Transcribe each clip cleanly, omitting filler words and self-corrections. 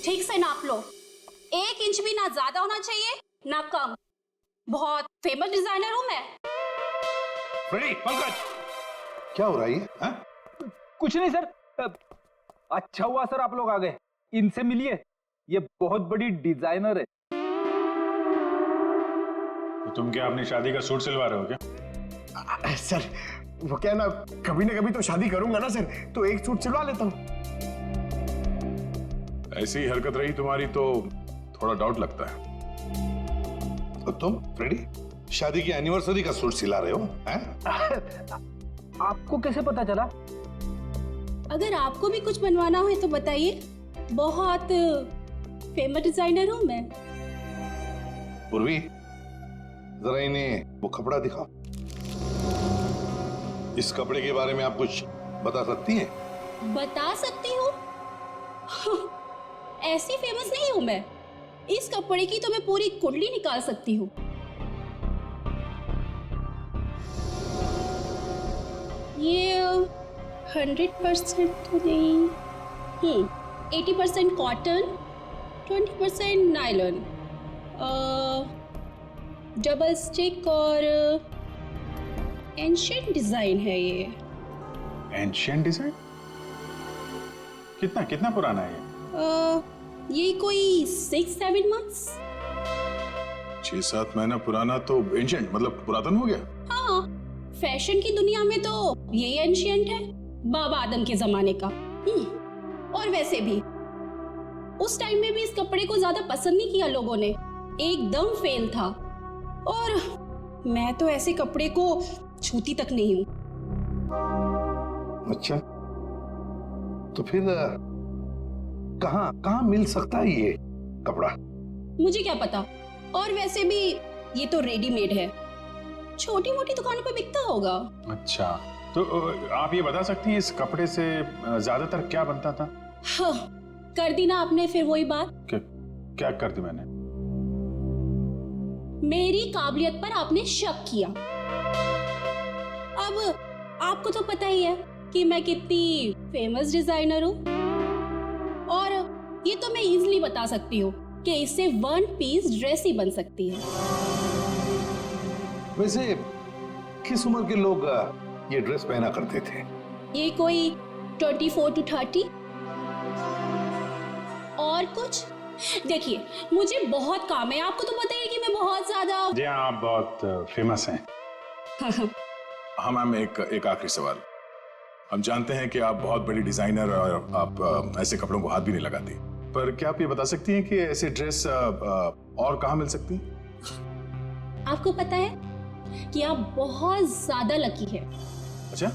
ठीक से नाप लो, 1 इंच भी ना ज्यादा होना चाहिए ना कम। बहुत फेमस डिजाइनर हूं मैं। फ्रेडी, पंकज, क्या हो रहा है ये? कुछ नहीं सर। अच्छा हुआ सर आप लोग आ गए, इनसे मिलिए, ये बहुत बड़ी डिजाइनर है। तो तुम क्या अपनी शादी का सूट सिलवा रहे हो क्या? सर वो क्या ना कभी तो शादी करूंगा ना सर, तो एक सूट सिलवा लेता हूँ। ऐसी ही हरकत रही तुम्हारी तो थोड़ा डाउट लगता है। तो तुम फ्रेडी शादी की एनिवर्सरी का सूट सिला रहे हो हैं? आपको कैसे पता चला? अगर आपको भी कुछ बनवाना हो तो बताइए, बहुत फेमस डिजाइनर हूं मैं। पूर्वी, जरा इन्हें वो कपड़ा दिखाओ। इस कपड़े के बारे में आप कुछ बता सकती हैं? बता सकती हूँ? ऐसी फेमस नहीं हूं मैं। इस कपड़े की तो मैं पूरी कुंडली निकाल सकती हूँ। ये 100% तो नहीं, 80% कॉटन, 20% नायलॉन, डबल स्टिक और एंशिएंट डिजाइन है ये। Ancient design? कितना पुराना है ये कोई 6-7 मंथ्स। 6-7 महीना पुराना तो एंशिएंट मतलब पुरातन हो गया। हाँ, फैशन की दुनिया में तो ये एंशिएंट है, बाबा आदम के जमाने का। और वैसे भी उस टाइम में भी इस कपड़े को ज्यादा पसंद नहीं किया लोगों ने, एकदम फेल था। और मैं तो ऐसे कपड़े को छूती तक नहीं हूँ। अच्छा, तो फिर कहाँ मिल सकता है ये कपड़ा? मुझे क्या पता, और वैसे भी ये तो रेडीमेड है, छोटी मोटी दुकानों पे बिकता होगा। अच्छा, तो आप ये बता सकती हैं इस कपड़े से ज्यादातर क्या बनता था? हाँ, कर दी ना आपने फिर वही बात। क्या कर दी मैंने? मेरी काबिलियत पर आपने शक किया। अब आपको तो पता ही है कि मैं कितनी फेमस डिजाइनर हूँ, और ये तो मैं इजीली बता सकती हूँ कि इससे 1 पीस ड्रेस ही बन सकती है। वैसे किस उम्र के लोग ये ड्रेस पहना करते थे? ये कोई 24 to 30। और कुछ देखिए, मुझे बहुत काम है, आपको तो पता ही है कि मैं बहुत ज्यादा। जी हाँ, आप बहुत फेमस हैं। हाँ मैम, एक आखिरी सवाल। हम जानते हैं कि आप बहुत बड़ी डिजाइनर और आप ऐसे कपड़ों को हाथ भी नहीं लगाती, पर क्या आप ये बता सकती हैं कि ऐसे ड्रेस और कहाँ मिल सकती हैं? आपको पता है कि आप बहुत ज्यादा लकी है। अच्छा,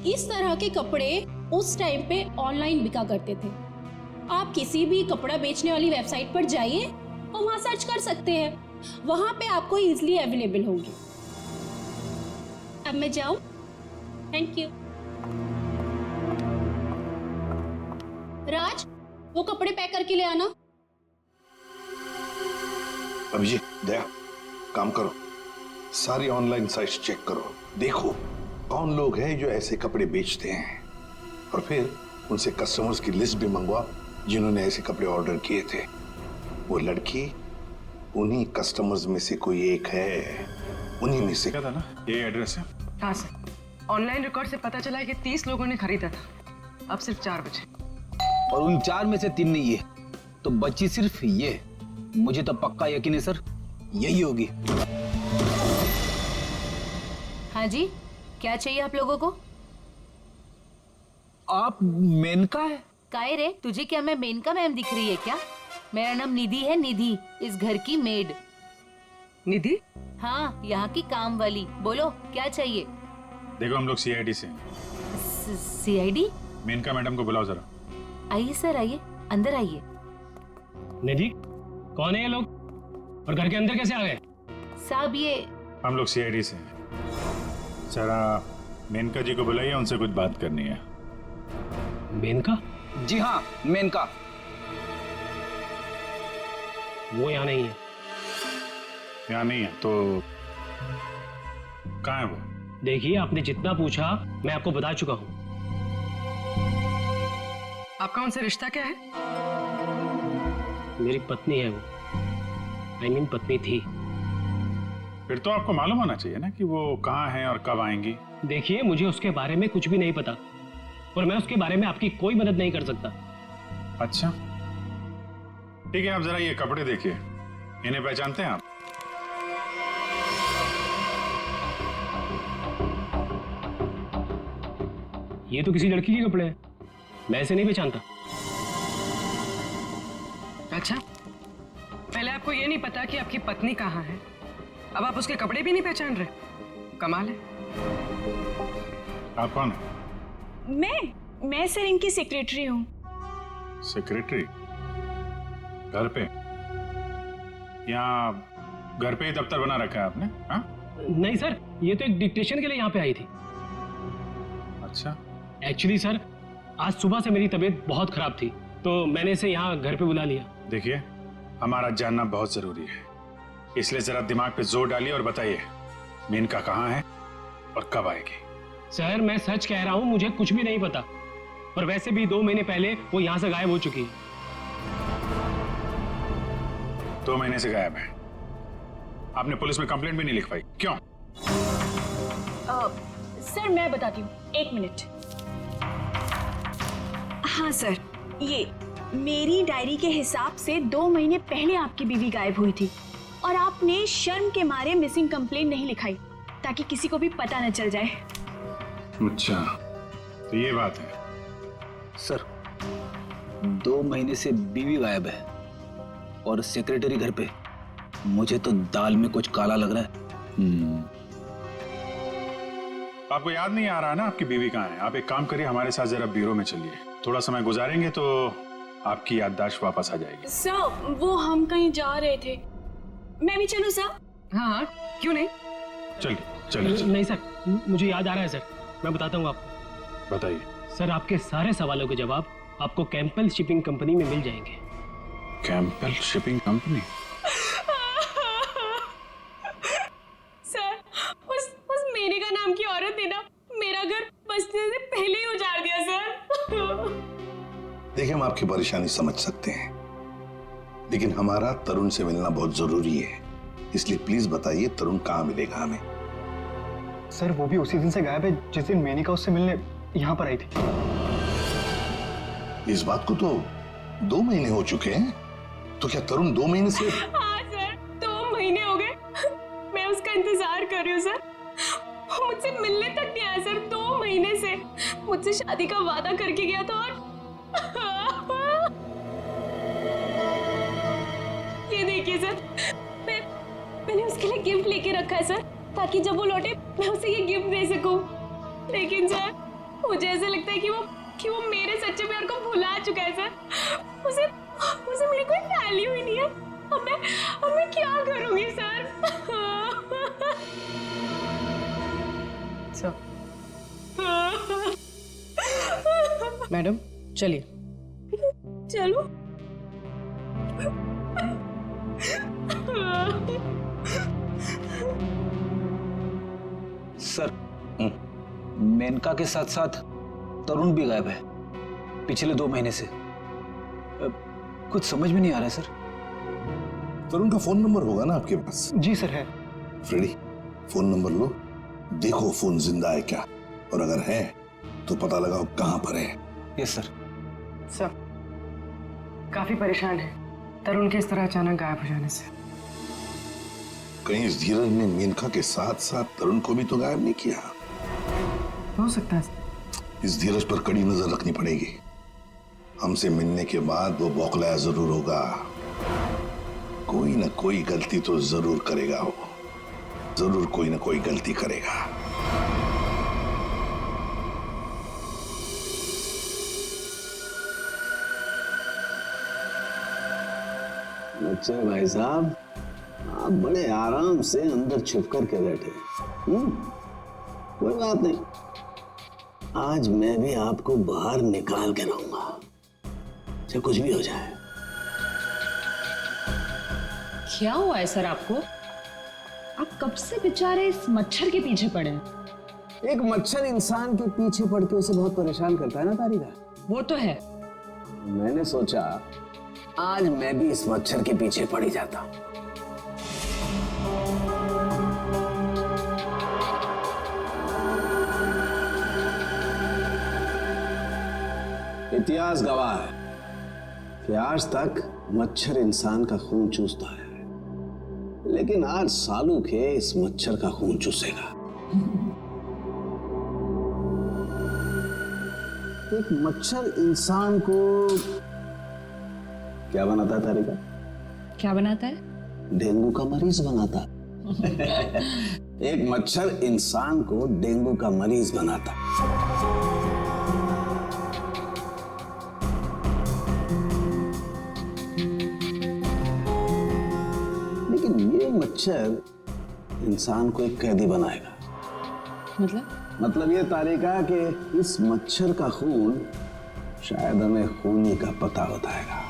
इस तरह के कपड़े उस टाइम पे ऑनलाइन बिका करते थे। आप किसी भी कपड़ा बेचने वाली वेबसाइट पर जाइए और वहां सर्च कर सकते हैं, वहां पे आपको इजीली अवेलेबल होंगे। अब मैं जाऊं? Thank you. राज, वो कपड़े पैक करके ले आना। अभिजीत, दया, काम करो, सारी ऑनलाइन साइट्स चेक करो, देखो कौन लोग हैं जो ऐसे कपड़े बेचते हैं, और फिर उनसे कस्टमर्स की लिस्ट भी मंगवा जिन्होंने ऐसे कपड़े ऑर्डर किए थे। वो लड़की उन्हीं कस्टमर्स में से कोई एक है, उन्हीं में से। क्या था ना, ये एड्रेस है? हाँ सर, ऑनलाइन रिकॉर्ड से पता चला है कि 30 लोगों ने खरीदा था, अब सिर्फ 4 बचे। और उन 4 में से 3 नहीं है, तो बची सिर्फ ये। मुझे तो पक्का यकीन है सर, यही होगी। हाँ जी, क्या चाहिए आप लोगों को? आप मेनका है? काहे रे, तुझे क्या मैं मेनका मैम दिख रही है क्या? मेरा नाम निधि है, निधि, इस घर की मेड। निधि? हाँ, यहाँ की काम वाली। बोलो क्या चाहिए? देखो, हम लोग सीआईडी से हैं। सीआईडी? मेनका मैडम को बुलाओ जरा। आइए सर, आइए, अंदर आइए। निधि, कौन है ये लोग और घर के अंदर कैसे आ गए? साहब, ये हम लोग सीआईडी से हैं। जरा मेनका जी को बुलाइए, उनसे कुछ बात करनी है। मेनका? जी हाँ, मेनका। वो यहाँ नहीं है। यहाँ नहीं है तो कहाँ है वो? देखिए, आपने जितना पूछा मैं आपको बता चुका हूँ। आपका उनसे रिश्ता क्या है? मेरी पत्नी है वो, I mean पत्नी थी। फिर तो आपको मालूम होना चाहिए ना कि वो कहाँ हैं और कब आएंगी। देखिए, मुझे उसके बारे में कुछ भी नहीं पता और मैं उसके बारे में आपकी कोई मदद नहीं कर सकता। अच्छा ठीक है, आप जरा ये कपड़े देखिए, इन्हें पहचानते हैं आप? ये तो किसी लड़की के कपड़े हैं, मैं इसे नहीं पहचानता। अच्छा, पहले आपको ये नहीं पता कि आपकी पत्नी कहाँ है, अब आप उसके कपड़े भी नहीं पहचान रहे? कमाल है। आप कौन है? मैं सर इनकी सेक्रेटरी हूँ। सेक्रेटरी? घर पे? यहाँ घर पे ही दफ्तर बना रखा है आपने? हाँ? नहीं सर, ये तो एक डिक्टेशन के लिए यहाँ पे आई थी। अच्छा। एक्चुअली सर, आज सुबह से मेरी तबीयत बहुत खराब थी तो मैंने इसे यहाँ घर पे बुला लिया। देखिए, हमारा जानना बहुत जरूरी है, इसलिए जरा दिमाग पे जोर डालिए और बताइए मेनका कहाँ है और कब आएगी। सर मैं सच कह रहा हूँ, मुझे कुछ भी नहीं पता, और वैसे भी 2 महीने पहले वो यहाँ से गायब हो चुकी है। 2 महीने से गायब है? आपने पुलिस में कंप्लेंट भी नहीं लिखवाई, क्यों? सर मैं बताती हूँ, 1 मिनट। हाँ सर, ये मेरी डायरी के हिसाब से 2 महीने पहले आपकी बीवी गायब हुई थी और आपने शर्म के मारे मिसिंग कंप्लेंट नहीं लिखाई ताकि किसी को भी पता न चल जाए। अच्छा, तो ये बात है। सर 2 महीने से बीवी गायब है और सेक्रेटरी घर पे। मुझे तो दाल में कुछ काला लग रहा है। आपको याद नहीं आ रहा ना आपकी बीवी कहाँ है? आप एक काम करिए, हमारे साथ जरा ब्यूरो में चलिए, थोड़ा समय गुजारेंगे तो आपकी याददाश्त वापस आ जाएगी। सर वो हम कहीं जा रहे थे, मैं भी चलूं सर? हाँ हाँ, क्यों नहीं? चलिए चलिए। नहीं सर, मुझे याद आ रहा है सर, मैं बताता हूँ आपको। बताइए। सर आपके सारे सवालों के जवाब आपको कैंपल शिपिंग कंपनी में मिल जाएंगे। कैंपल शिपिंग कंपनी? सर उस मेनका नाम की औरत ने ना मेरा घर बसने से पहले ही उजाड़ दिया सर। देखिए, हम आपकी परेशानी समझ सकते हैं, लेकिन हमारा तरुण से मिलना बहुत जरूरी है, इसलिए प्लीज बताइए तरुण कहाँ मिलेगा हमें? सर वो भी उसी दिन से गायब है जिस दिन मेनिका उससे मिलने यहाँ पर आई थी। इस बात को तो 2 महीने हो चुके हैं, तो क्या तरुण 2 महीने से? हाँ सर, 2 महीने हो गए, मैं उसका इंतजार कर रही हूँ सर। वो मुझसे मिलने तक नहीं आया सर, 2 महीने से। मुझसे शादी का वादा करके गया था और ये देखिए सर, मैंने उसके लिए गिफ्ट लेके रखा है सर, ताकि जब वो लौटे मैं उसे ये गिफ्ट दे सकूं। लेकिन सर मुझे ऐसा लगता है कि वो मेरे सच्चे प्यार को भुला चुका है सर। उसे मेरी कोई वैल्यू ही नहीं है। अब मैं क्या करूंगी सर? सर मैडम चलिए। चलो। सर मेनका के साथ साथ तरुण भी गायब है पिछले 2 महीने से। कुछ समझ में नहीं आ रहा है सर। तरुण का फोन नंबर होगा ना आपके पास? जी सर है। फ्रेडी, फोन नंबर लो, देखो फोन जिंदा है क्या, और अगर है तो पता लगाओ कहां पर है। Yes sir. सर काफी परेशान है तरुण के इस तरह अचानक गायब हो जाने से। कहीं इस धीरज ने मेनका के साथ साथ तरुण को भी तो गायब नहीं किया? हो सकता है। इस धीरज पर कड़ी नजर रखनी पड़ेगी। हमसे मिलने के बाद वो बौखलाया जरूर होगा, कोई ना कोई गलती तो जरूर करेगा, वो जरूर कोई ना कोई गलती करेगा। अच्छा भाई साहब, आप बड़े आराम से अंदर छिप कर के बैठे। कोई बात नहीं, आज मैं भी आपको बाहर निकाल के रहूंगा, चाहे कुछ भी हो जाए। क्या हुआ है सर आपको? आप कब से बेचारे इस मच्छर के पीछे पड़े हैं? एक मच्छर इंसान के पीछे पड़ के उसे बहुत परेशान करता है ना तारिका। वो तो है, मैंने सोचा आज मैं भी इस मच्छर के पीछे पड़ ही जाता हूं। इतिहास गवाह है कि आज तक मच्छर इंसान का खून चूसता है, लेकिन आज सालू के इस मच्छर का खून चूसेगा। एक मच्छर इंसान को क्या बनाता है तारिका? क्या बनाता है? डेंगू का मरीज बनाता है। एक मच्छर इंसान को डेंगू का मरीज बनाता है। लेकिन ये मच्छर इंसान को एक कैदी बनाएगा। मतलब ये तारिका कि इस मच्छर का खून शायद हमें खूनी का पता बताएगा।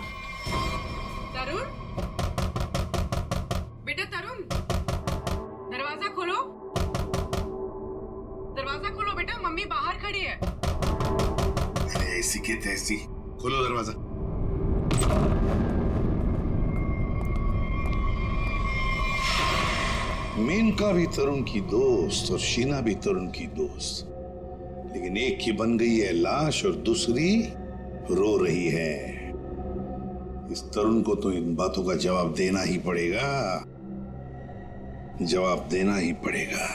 तरुण, बेटा तरुण, दरवाजा खोलो। दरवाजा खोलो बेटा, मम्मी बाहर खड़ी है। अरे ऐसी के तैसी, खोलो दरवाजा। मेनका भी तरुण की दोस्त और शीना भी तरुण की दोस्त, लेकिन एक की बन गई है लाश और दूसरी रो रही है। इस तरुण को तो इन बातों का जवाब देना ही पड़ेगा, जवाब देना ही पड़ेगा।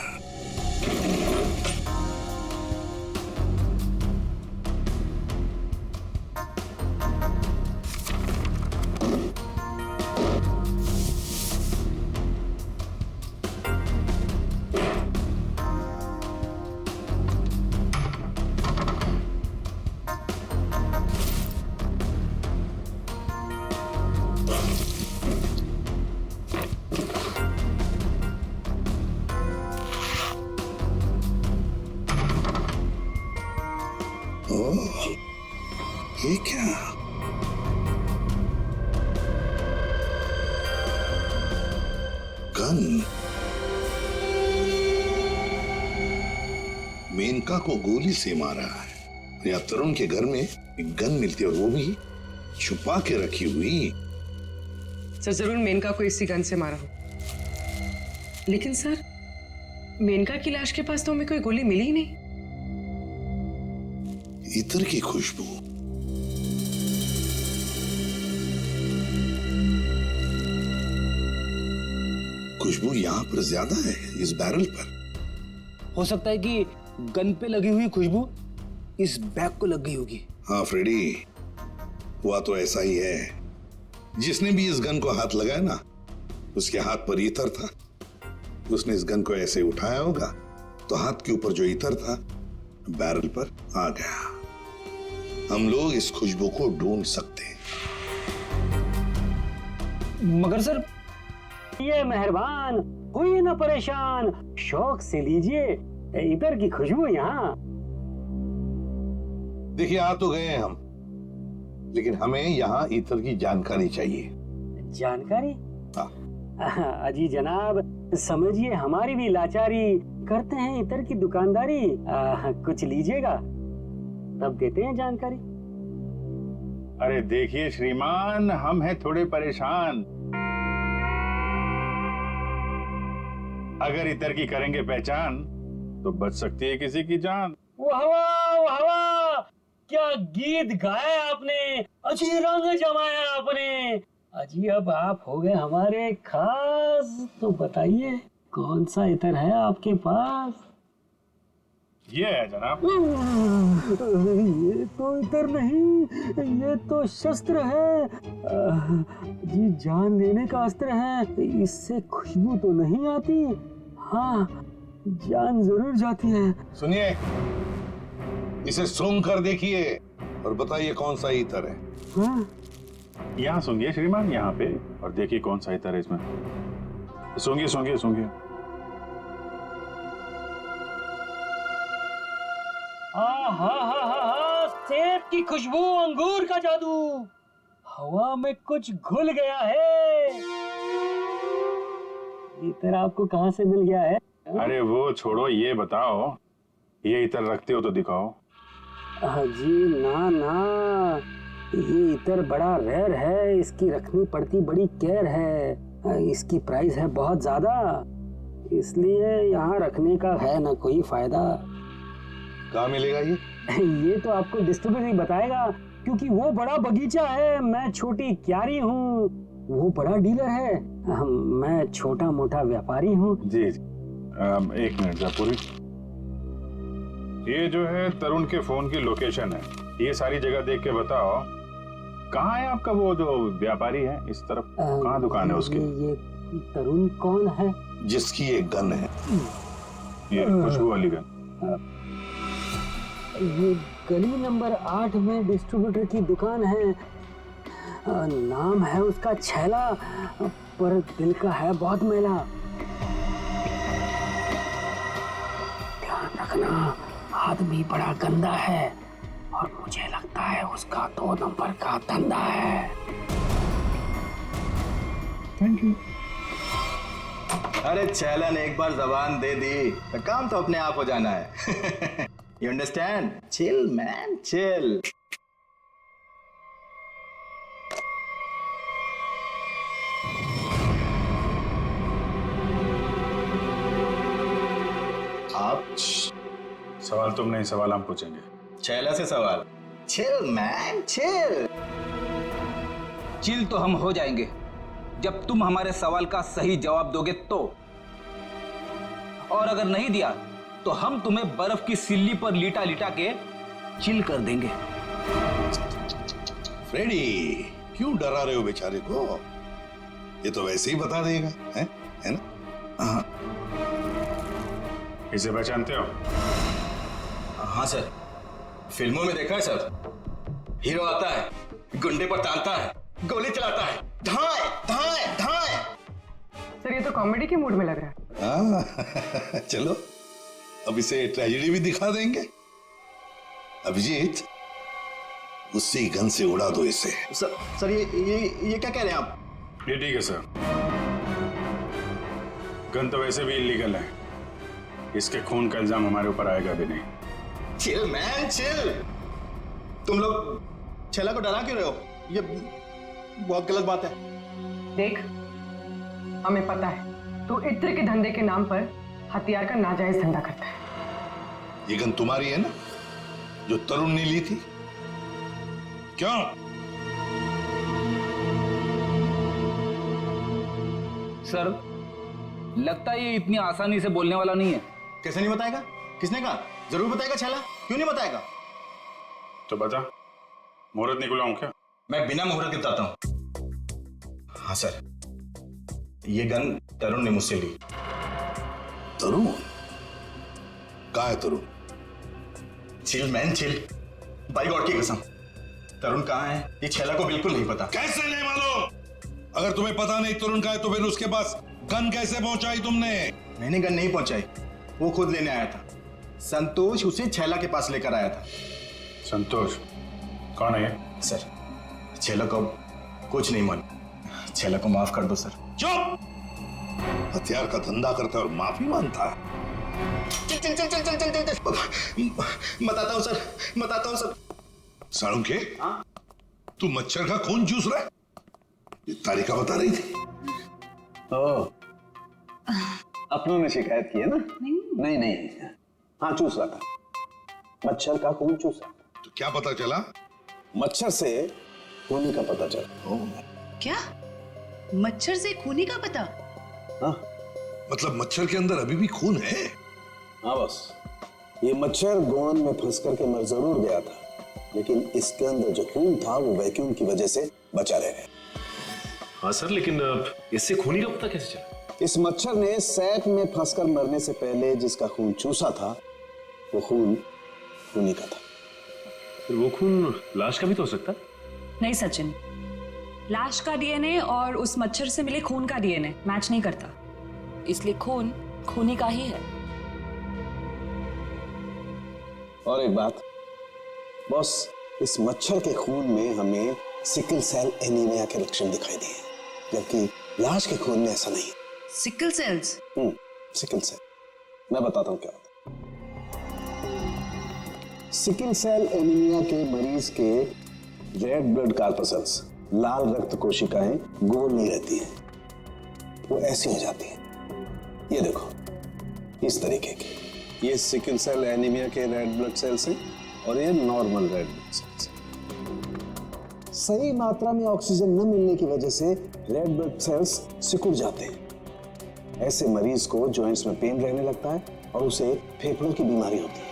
ओह, ये क्या? गन। मेनका को गोली से मारा है। या तरुण के घर में एक गन मिलती है और वो भी छुपा के रखी हुई। सर जरूर मेनका को इसी गन से मारा हो, लेकिन सर मेनका की लाश के पास तो हमें कोई गोली मिली ही नहीं। इत्र की खुशबू। खुशबू यहाँ पर ज्यादा है, इस बैरल पर। हो सकता है कि गन पे लगी हुई खुशबू इस बैग को लग गई होगी। हाँ फ्रेडी, हुआ तो ऐसा ही है। जिसने भी इस गन को हाथ लगाया ना, उसके हाथ पर इत्र था। उसने इस गन को ऐसे उठाया होगा तो हाथ के ऊपर जो इत्र था बैरल पर आ गया। हम लोग इस खुशबू को ढूंढ सकते हैं। मगर सर, ये मेहरबान होइए ना परेशान, शौक से लीजिए इधर की खुशबू यहाँ। देखिए आ तो गए हैं हम, लेकिन हमें यहाँ इत्र की जानकारी चाहिए। जानकारी? हाँ। अजी जनाब, समझिए हमारी भी लाचारी, करते हैं इत्र की दुकानदारी। कुछ लीजिएगा तब देते हैं जानकारी। अरे देखिए श्रीमान, हम हैं थोड़े परेशान। अगर इतर की करेंगे पहचान तो बच सकती है किसी की जान। वाह वाह वाह वाह, क्या गीत गाया आपने, अजी रंग जमाया आपने। अजी अब आप हो गए हमारे खास, तो बताइए कौन सा इत्र है आपके पास? ये है जनाब। ये तो इत्र नहीं, ये तो शस्त्र है। जी जान लेने का अस्त्र है। इससे खुशबू तो नहीं आती, हाँ जान जरूर जाती है। सुनिए, इसे सूंघ कर देखिए और बताइए कौन सा इत्र है। हाँ? यहाँ सूंघिए श्रीमान, यहाँ पे, और देखिए कौन सा इत्र है इसमें। सूंघिए सूंघिए सूंघिए। सेब की खुशबू, अंगूर का जादू, हवा में कुछ घुल गया है। इत्र आपको कहाँ से मिल गया है? अरे वो छोड़ो, ये बताओ ये इत्र रखते हो तो दिखाओ। जी ना ना, ये इतर बड़ा रेयर है, इसकी रखनी पड़ती बड़ी केयर है, इसकी प्राइस है बहुत ज्यादा, इसलिए यहाँ रखने का है ना कोई फायदा। कहाँ मिलेगा ये? ये तो आपको डिस्ट्रीब्यूटर ही बताएगा, क्योंकि वो बड़ा बगीचा है, मैं छोटी क्यारी हूँ, वो बड़ा डीलर है, मैं छोटा मोटा व्यापारी हूँ। जी एक मिनट जयपुरी, ये जो है तरुण के फोन की लोकेशन है, ये सारी जगह देख के बताओ कहाँ है आपका वो जो व्यापारी है इस तरफ, कहाँ दुकान है उसकी? ये तरुण कौन है? जिसकी एक गन है, ये खुशबू वाली गन। ये गली नंबर 8 में डिस्ट्रीब्यूटर की दुकान है, नाम है उसका छैला, पर दिल का है बहुत मैला। ध्यान रखना, आदमी बड़ा गंदा है और मुझे लगता है उसका 2 नंबर का धंधा है। Thank you. अरे छैला ने एक बार जबान दे दी तो काम तो अपने आप हो जाना है। You understand? Chill man chill. आप सवाल तुम नहीं, सवाल हम पूछेंगे। छैला से सवाल? Chill man chill. चिल तो हम हो जाएंगे जब तुम हमारे सवाल का सही जवाब दोगे तो, और अगर नहीं दिया तो हम तुम्हें बर्फ की सिल्ली पर लिटा लिटा के चिल कर देंगे। फ्रेडी, क्यों डरा रहे हो बेचारे को? ये तो वैसे ही बता देगा, है ना? हाँ इसे पहचानते हो? हाँ सर, फिल्मों में देखा है सर। हीरो आता है, गुंडे पर तानता है, गोली चलाता है, धाए धाए धाए। सर ये तो कॉमेडी के मूड में लग रहा है। चलो अब इसे ट्रेजेडी भी दिखा देंगे। अभिजीत, उसी गन से उड़ा दो इसे। सर ये क्या कह रहे हैं आप? ये ठीक है सर, गन तो वैसे भी इलीगल है, इसके खून का इल्जाम हमारे ऊपर आएगा भी नहीं। Chill man chill. तुम लोग छैला को डरा क्यों रहे हो? ये बहुत गलत बात है। देख, हमें पता है तू इत्र के धंधे के नाम पर हथियार का नाजायज धंधा करता है। ये गन तुम्हारी है ना, जो तरुण ने ली थी? क्यों? सर लगता है ये इतनी आसानी से बोलने वाला नहीं है। कैसे नहीं बताएगा? किसने कहा? जरूर बताएगा छैला, क्यों नहीं बताएगा? तो बता, मुहूर्त निकलाऊं क्या? मैं बिना मुहूर्त के बताता हूं। हाँ सर, ये गन तरुण ने मुझसे ली। तरुण? कहाँ है Tarun? Chill man chill, by God की कसम, तरुण कहाँ है ये छैला को बिल्कुल नहीं पता। कैसे नहीं मालूम? अगर तुम्हें पता नहीं तरुण का है तो फिर उसके पास गन कैसे पहुंचाई तुमने? मैंने गन नहीं पहुंचाई, वो खुद लेने आया था। संतोष उसे छैला के पास लेकर आया था। संतोष कौन है ये? सर छैला को कुछ नहीं मालूम, छैला को माफ कर दो सर। चुप! हथियार का धंधा करता है और माफी मांगता है। चल चल चल चल चल चल चल बताता हूँ सर, बताता हूँ सर। साळुंखे, तू मच्छर का खून चूस रहा है? ये तारिका बता रही थी। अपनों ने शिकायत की है ना? नहीं हाँ चूस रहा था, मच्छर का खून चूसा। तो क्या पता चला? मच्छर से खूनी का पता चला। क्या? मच्छर से खूनी का पता? हाँ मतलब मच्छर के अंदर अभी भी खून है? हाँ बस, ये मच्छर गोंद में फंस करके मर जरूर गया था, लेकिन इसके अंदर जो खून था वो वैक्यूम की वजह से बचा रह गया। हाँ सर, लेकिन इससे खूनी का पता कैसे चला? इस मच्छर ने सैक में फंसकर मरने से पहले जिसका खून चूसा था वो खून खूनी का था। फिर वो खून लाश का भी तो हो सकता? नहीं सचिन, लाश का डीएनए और उस मच्छर से मिले खून का डीएनए मैच नहीं करता, इसलिए खून खूनी का ही है। और एक बात बॉस, इस मच्छर के खून में हमें सिकल सेल एनीमिया के लक्षण दिखाई दिए, जबकि लाश के खून में ऐसा नहीं। Sickle sales? सिकल सेल, मैं बताता हूँ क्या होता है। सिकल सेल एनीमिया के मरीज के रेड ब्लड कार्पसल्स, लाल रक्त कोशिकाएं गोल नहीं रहती हैं, वो ऐसी हो जाती हैं। ये देखो, इस तरीके की। ये सिकल सेल एनीमिया के रेड ब्लड सेल्स हैं और ये नॉर्मल रेड ब्लड सेल्स हैं। सही मात्रा में ऑक्सीजन न मिलने की वजह से रेड ब्लड सेल्स सिकुड़ जाते हैं। ऐसे मरीज को जॉइंट्स में पेन रहने लगता है और उसे फेफड़ों की बीमारी होती है।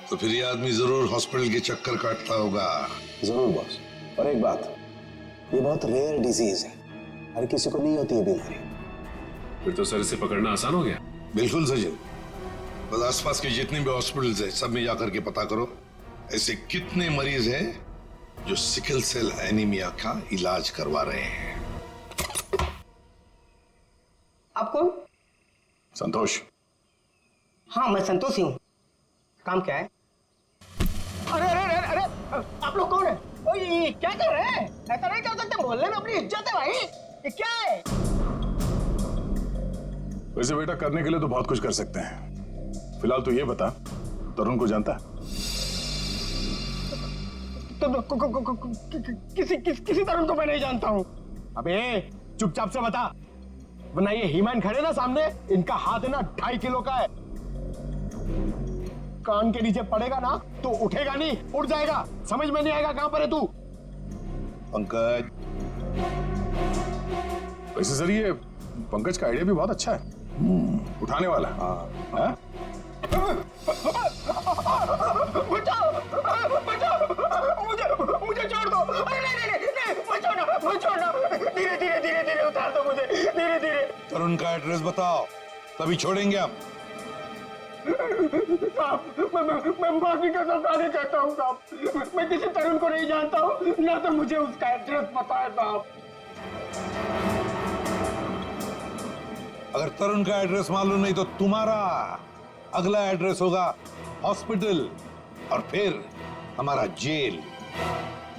तो फिर ये आदमी जरूर हॉस्पिटल के चक्कर काटता होगा। जरूर बॉस। और एक बात, ये बहुत रेयर डिजीज है, हर किसी को नहीं होती है बीमारी। फिर तो सर इसे पकड़ना आसान हो गया। बिल्कुल सचिन, बस आसपास के जितने भी हॉस्पिटल्स हैं सब में जाकर के पता करो ऐसे कितने मरीज हैं जो सिकल सेल एनीमिया का इलाज करवा रहे हैं। आप कौन? संतोष। हाँ, मैं संतोष ही हूँ। काम क्या है? अरे अरे अरे अरे, आप लोग कौन है? ओए, ये क्या कर रहे हैं? ऐसा नहीं कर सकते, मोहल्ले में अपनी इज्जत है भाई। ये क्या है? वैसे बेटा करने के लिए तो बहुत कुछ कर सकते हैं। फिलहाल तो ये बता, तरुण को जानता है? किसी तरुण को मैं नहीं जानता हूँ। अबे चुपचाप से बता, वरना ये हीमैन खड़े ना सामने, इनका हाथ है ना 2.5 किलो का है। कान के नीचे पड़ेगा ना तो उठेगा नहीं, उड़ जाएगा। समझ में नहीं आएगा कहां पर है तू। पंकज। वैसे सर ये पंकज का आइडिया भी बहुत अच्छा है, उठाने वाला। हाँ? बचाओ, बचाओ, मुझे छोड़ दो। अरे नहीं, मुझे छोड़ना। धीरे धीरे धीरे धीरे उतार दो मुझे, धीरे धीरे। तरुण का एड्रेस बताओ, तभी छोड़ेंगे आप। साहब, मैं माफी का सरकार कहता हूँ साहब, मैं किसी तरुण को नहीं जानता हूँ, ना तो मुझे उसका एड्रेस पता है साहब। अगर तरुण का एड्रेस मालूम नहीं तो तुम्हारा अगला एड्रेस होगा हॉस्पिटल और फिर हमारा जेल।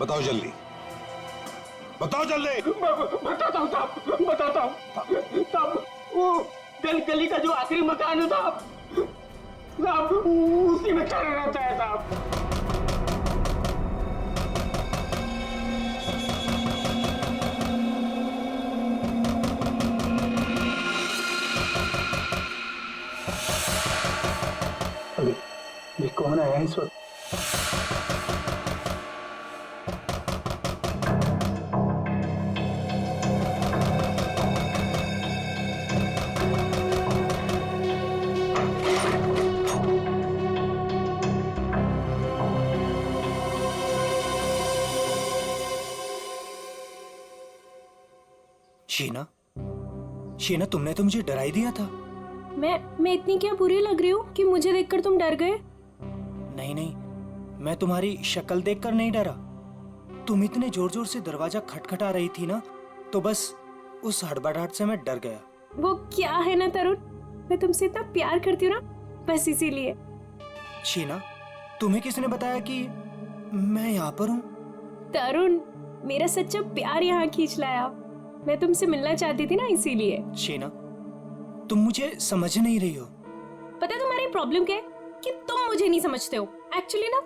बताओ जल्दी, बताओ जल्दी। बताता हूँ साहब, बताता हूँ साहब। वो गली का जो आखिरी मकान है साहब, उसी में चल रहता है साहब। ये कौन आया इस वक्त? शीना, तुमने तो मुझे डरा ही दिया था। मैं इतनी क्या बुरी लग रही हूँ कि मुझे देखकर तुम डर गए? नहीं, मैं तुम्हारी शक्ल देखकर नहीं डरा। तुम इतने जोर जोर से दरवाजा खटखटा रही थी ना, तो बस उस हड़बड़ाहट से मैं डर गया। वो क्या है ना तरुण, मैं तुमसे इतना प्यार करती हूँ ना, बस इसीलिए। शीना, तुम्हें किसने बताया कि मैं यहाँ पर हूँ? तरुण, मेरा सच्चा प्यार यहाँ खींच लाया। मैं तुमसे मिलना चाहती थी ना, इसीलिए। शीना, तुम मुझे समझ नहीं रही हो। पता है तुम्हारी प्रॉब्लम क्या है? कि तुम मुझे नहीं समझते हो। एक्चुअली ना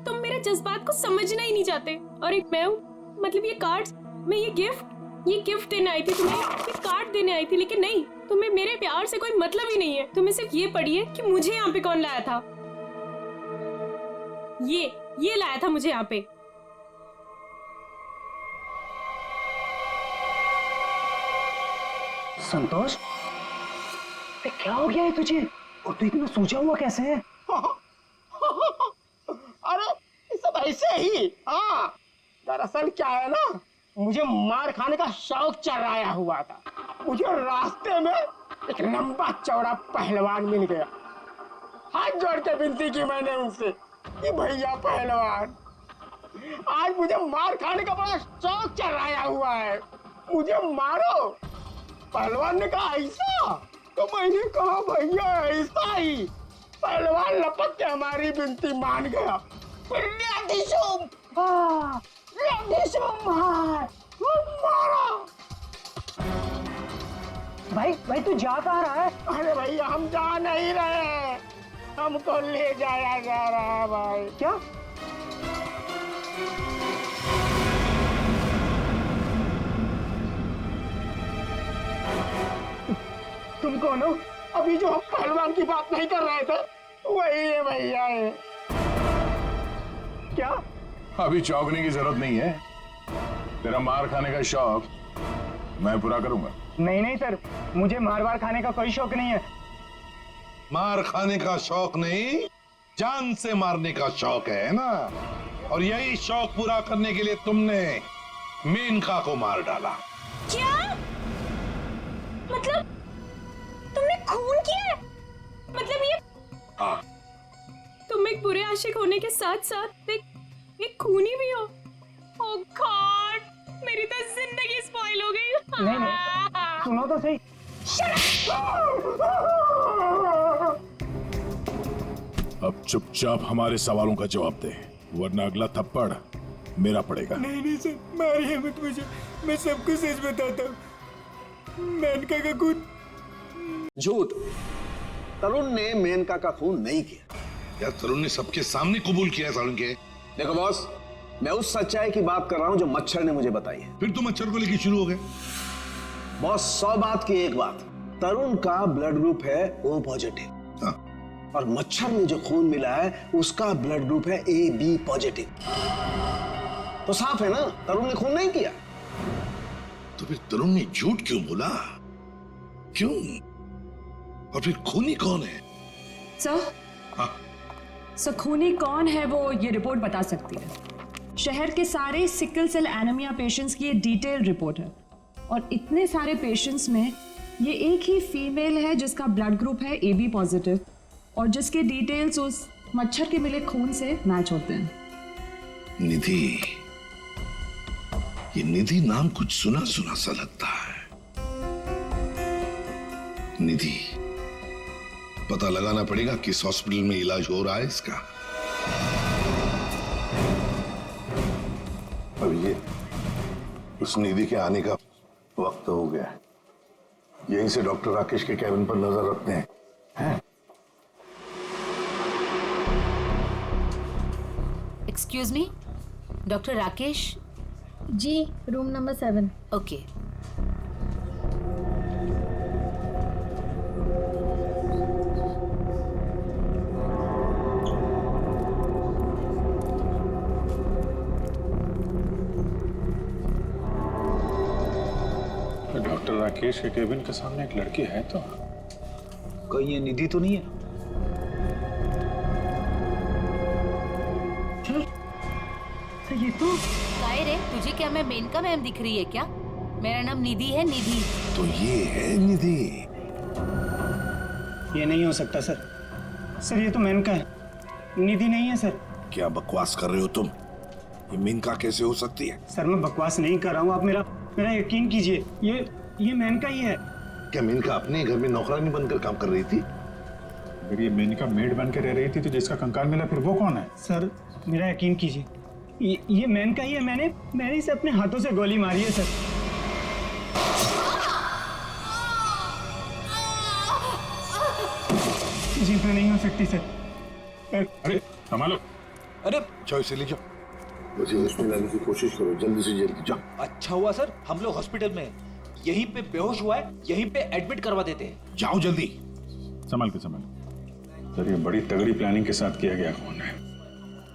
तुम मेरे जज्बात को समझना ही नहीं चाहते। और एक मैं हूँ, मतलब ये कार्ड्स, मैं ये गिफ्ट देने आई थी तुम्हें, ये कार्ड देने आई थी, लेकिन नहीं, तुम्हें मेरे प्यार से कोई मतलब ही नहीं है। तुम्हें सिर्फ ये पड़ी है कि मुझे यहाँ पे कौन लाया था। ये लाया था मुझे यहाँ पे। संतोष, क्या हो गया है तुझे? और तू इतना सोचा हुआ कैसे है? अरे सब ऐसे ही। हाँ, दरअसल क्या है ना, मुझे मार खाने का शौक चढ़ाया हुआ था। मुझे रास्ते में एक लंबा चौड़ा पहलवान मिल गया। हाथ जोड़ के विनती की मैंने उनसे कि भैया पहलवान, आज मुझे मार खाने का बड़ा शौक चढ़ाया हुआ है, मुझे मारो। पहलवान ने कहा ऐसा? तो मैंने कहा भैया ऐसा ही। पहलवान लपक के हमारी विनती मान गया। भाई तू जा कहाँ रहा है? अरे भैया हम जा नहीं रहे, हमको ले जाया जा रहा है भाई। क्या? तुम कौन हो? अभी जो हम पहलवान की बात नहीं कर रहे थे वही है भैया है। क्या? अभी चौंकने की जरूरत नहीं है। तेरा मार खाने का शौक मैं पूरा करूंगा। नहीं नहीं सर, मुझे मार वार खाने का कोई शौक नहीं है। मार खाने का शौक नहीं, जान से मारने का शौक है ना। और यही शौक पूरा करने के लिए तुमने मेनका को मार डाला। क्या? मतलब तुमने खून किया है? मतलब ये हाँ। तुम एक बुरे आशिक होने के साथ साथ एक खूनी भी हो। ओह गॉड, मेरी तो जिंदगी स्पॉइल हो गई। नहीं नहीं, सुनो तो सही। अब चुपचाप हमारे सवालों का जवाब दे, वरना अगला थप्पड़ मेरा पड़ेगा। नहीं नहीं सर, मारिए मत मुझे, मैं सबको सच बताता हूँ। मेनका का खून झूठ। तरुण ने मेनका का खून नहीं किया। यार तरुण ने सबके सामने कबूल किया है तरुण के। देखो बॉस, मैं उस सच्चाई की बात कर रहा हूं जो मच्छर ने मुझे बताई है। फिर तो मच्छर को लेकर शुरू हो गए। बॉस 100 बात की एक बात, तरुण का ब्लड ग्रुप है O पॉजिटिव। हाँ। और मच्छर में जो खून मिला है उसका ब्लड ग्रुप है AB पॉजिटिव। तो साफ है ना, तरुण ने खून नहीं किया। तो फिर तरुण ने झूठ क्यों बोला? क्यों? और फिर खूनी कौन है? सर, हाँ। सर खूनी कौन है वो ये रिपोर्ट बता सकती है। शहर के सारे सिकल सेल एनीमिया पेशेंट्स की ये डिटेल रिपोर्ट है और इतने सारे पेशेंट्स में ये एक ही फीमेल है जिसका ब्लड ग्रुप है AB पॉजिटिव और जिसके डिटेल्स उस मच्छर के मिले खून से मैच होते हैं। निधि, ये निधि नाम कुछ सुना सुना सा लगता है। निधि, पता लगाना पड़ेगा किस हॉस्पिटल में इलाज हो रहा है इसका। अब ये उस निधि के आने का वक्त हो गया है। यहीं से डॉक्टर राकेश के कैबिन पर नजर रखते हैं, हैं? Excuse me, doctor Rakesh? जी, room number 7। Okay. Doctor Rakesh के केबिन के सामने एक लड़की है तो कहीं ये निधि तो नहीं है? ये तो काय रे, तुझे क्या मैं मेनका मैम दिख रही है क्या? मेरा नाम निधि है, निधि। तो ये है निधि। ये नहीं हो सकता सर। सर ये तो मेनका है, निधि नहीं है सर। क्या बकवास कर रहे हो तुम? ये मेनका कैसे हो सकती है? सर मैं बकवास नहीं कर रहा हूँ, आप मेरा यकीन कीजिए। ये मेनका ही है। क्या मेनका अपने घर में नौकरानी बनकर काम कर रही थी? अगर ये मेनका मेड बन के रह रही थी तो जिसका कंकाल मिला फिर वो कौन है? सर मेरा यकीन कीजिए, ये मेनका ही है। मैंने इसे अपने हाथों से गोली मारी है सर। जीतना नहीं हो सकती सर। अरे संभालो। अरे जाओ इसे ले जाओ, मुझे उसमें लाने की कोशिश करो, जल्दी से जल्दी जाओ। अच्छा हुआ सर हम लोग हॉस्पिटल में हैं। यहीं पे बेहोश हुआ है, यहीं पे एडमिट करवा देते हैं। जाओ जल्दी। संभाल के सर, ये बड़ी तगड़ी प्लानिंग के साथ किया गया खून है।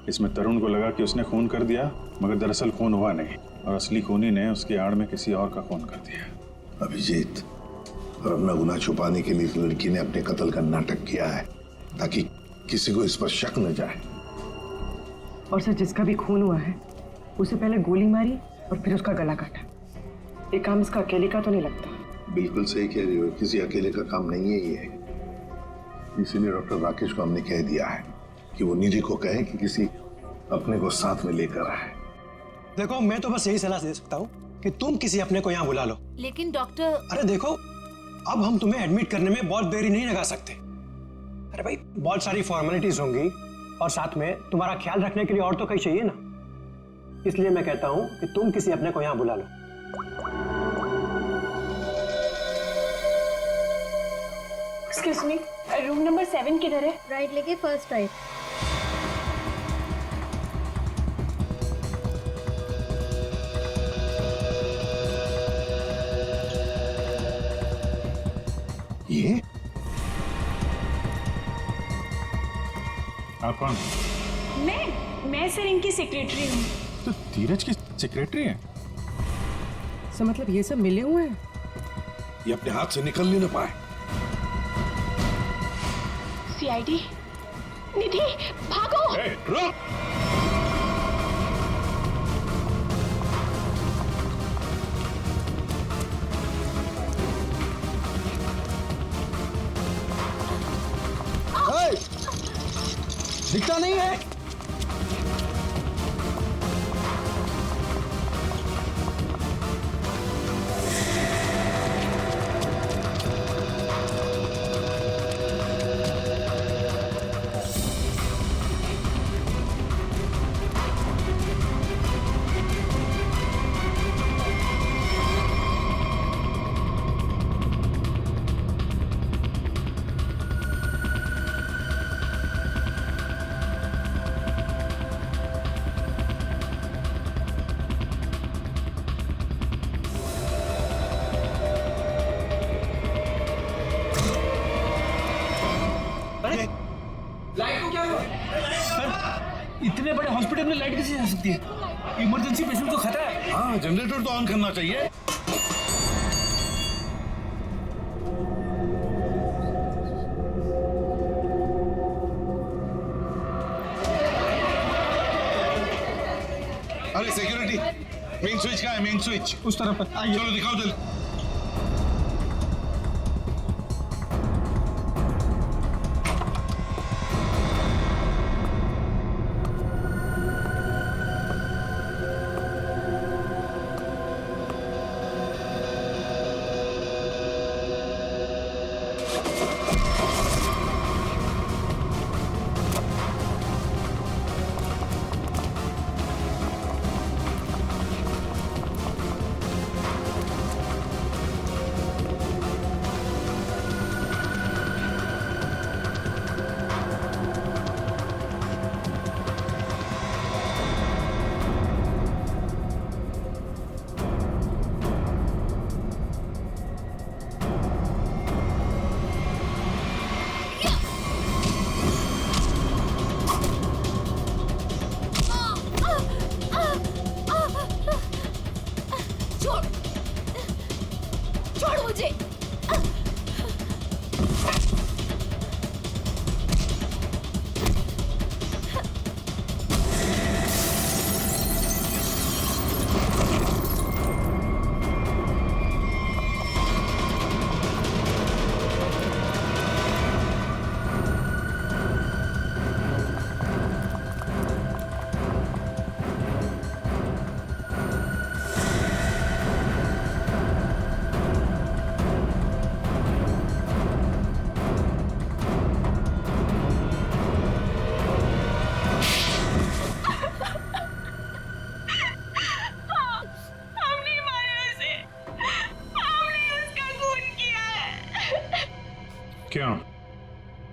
इसमें तरुण को लगा कि उसने खून कर दिया, मगर दरअसल खून हुआ नहीं और असली खूनी ने उसकी आड़ में किसी और का खून कर दिया। अभिजीत, और अपना गुनाह छुपाने के लिए इस लड़की ने अपने कत्ल का नाटक किया है ताकि किसी को इस पर शक न जाए। और सर जिसका भी खून हुआ है उसे पहले गोली मारी और फिर उसका गला काटा। ये काम इसका अकेले का तो नहीं लगता। बिल्कुल सही कह रही हो, किसी अकेले का काम नहीं है ये। इसीलिए डॉक्टर राकेश को हमने कह दिया है कि वो निधि को कहे कि किसी अपने को साथ में लेकर आए। देखो मैं तो बस यही सलाह दे सकता हूँ कि तुम किसी अपने को यहाँ बुला लो। लेकिन डॉक्टर, अरे देखो, अब हम तुम्हें एडमिट करने में बहुत देरी नहीं लगा सकते। अरे भाई बहुत सारी फॉर्मेलिटीज होंगी और साथ में तुम्हारा ख्याल रखने के लिए और तो कहीं चाहिए ना। इसलिए मैं कहता हूँ कि तुम किसी अपने को यहाँ बुला लो। एक्सक्यूज मी, रूम नंबर 7 किधर है? राइट लेके फर्स्ट राइट। ये आप कौन? मैं सर इनकी सेक्रेटरी हूँ। तो धीरज की सेक्रेटरी है? सर मतलब ये सब मिले हुए हैं? ये अपने हाथ से निकल नहीं ना पाए। सीआईडी, निधि भागो। रुक। दिखता नहीं है। लाइट को क्या हुआ? सर, इतने बड़े हॉस्पिटल में लाइट कैसे जा सकती है? इमरजेंसी पेशेंट को खतरा है। हाँ, जनरेटर तो ऑन करना चाहिए। अरे सिक्योरिटी, मेन स्विच कहाँ है? मेन स्विच उस तरफ। चलो दिखाओ जल्दी। छोड़ मुझे।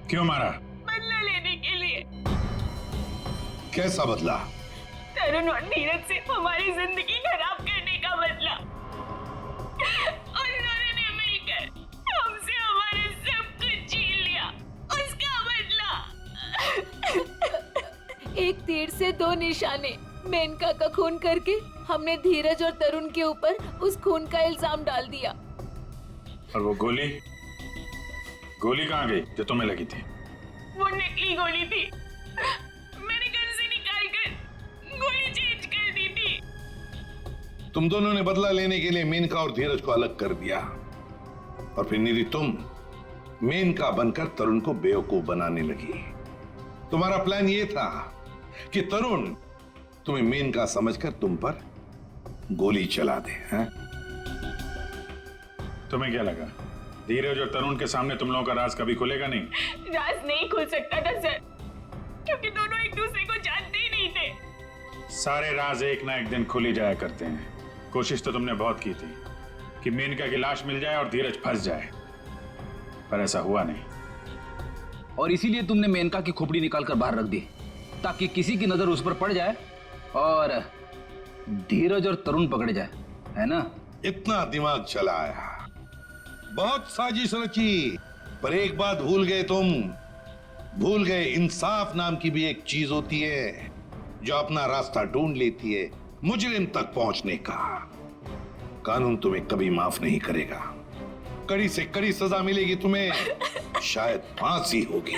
क्यों मारा? बदला लेने के लिए। कैसा बदला? तरुण और नीरज से हमारी जिंदगी खराब करने का बदला। और उन्होंने मिलकर हमसे हमारे सब कुछ छीन लिया, उसका बदला। एक तीर से दो निशाने। मेनका का खून करके हमने धीरज और तरुण के ऊपर उस खून का इल्जाम डाल दिया। और वो गोली कहाँ गई जो तुम्हें लगी थी? वो नकली गोली थी। मैंने गन से निकाल कर गोली चेंज कर दी थी। तुम दोनों ने बदला लेने के लिए मेनका और धीरज को अलग कर दिया, और फिर निधि तुम मेनका बनकर तरुण को बेवकूफ बनाने लगी। तुम्हारा प्लान ये था कि तरुण तुम्हें मेनका समझकर तुम पर गोली चला दे। हैं? तुम्हें क्या लगा धीरज और तरुण के सामने तुम लोगों का राज कभी खुलेगा नहीं? राज नहीं खुल सकता था सर, क्योंकि दोनों एक दूसरे को जानते ही नहीं थे। सारे राज एक ना एक दिन खुल ही जाया करते हैं। कोशिश तो तुमने बहुत की थी कि मेनका की लाश मिल जाए और धीरज फंस जाए, पर ऐसा हुआ नहीं। और इसीलिए तुमने मेनका की खोपड़ी निकाल कर बाहर रख दी, ताकि किसी की नजर उस पर पड़ जाए और धीरज और तरुण पकड़े जाए, है ना? इतना दिमाग चलाया, बहुत साजिश रची, पर एक बात भूल गए तुम, भूल गए इंसाफ नाम की भी एक चीज होती है जो अपना रास्ता ढूंढ लेती है मुजरिम तक पहुंचने का। कानून तुम्हें कभी माफ नहीं करेगा, कड़ी से कड़ी सजा मिलेगी तुम्हें, शायद फांसी होगी।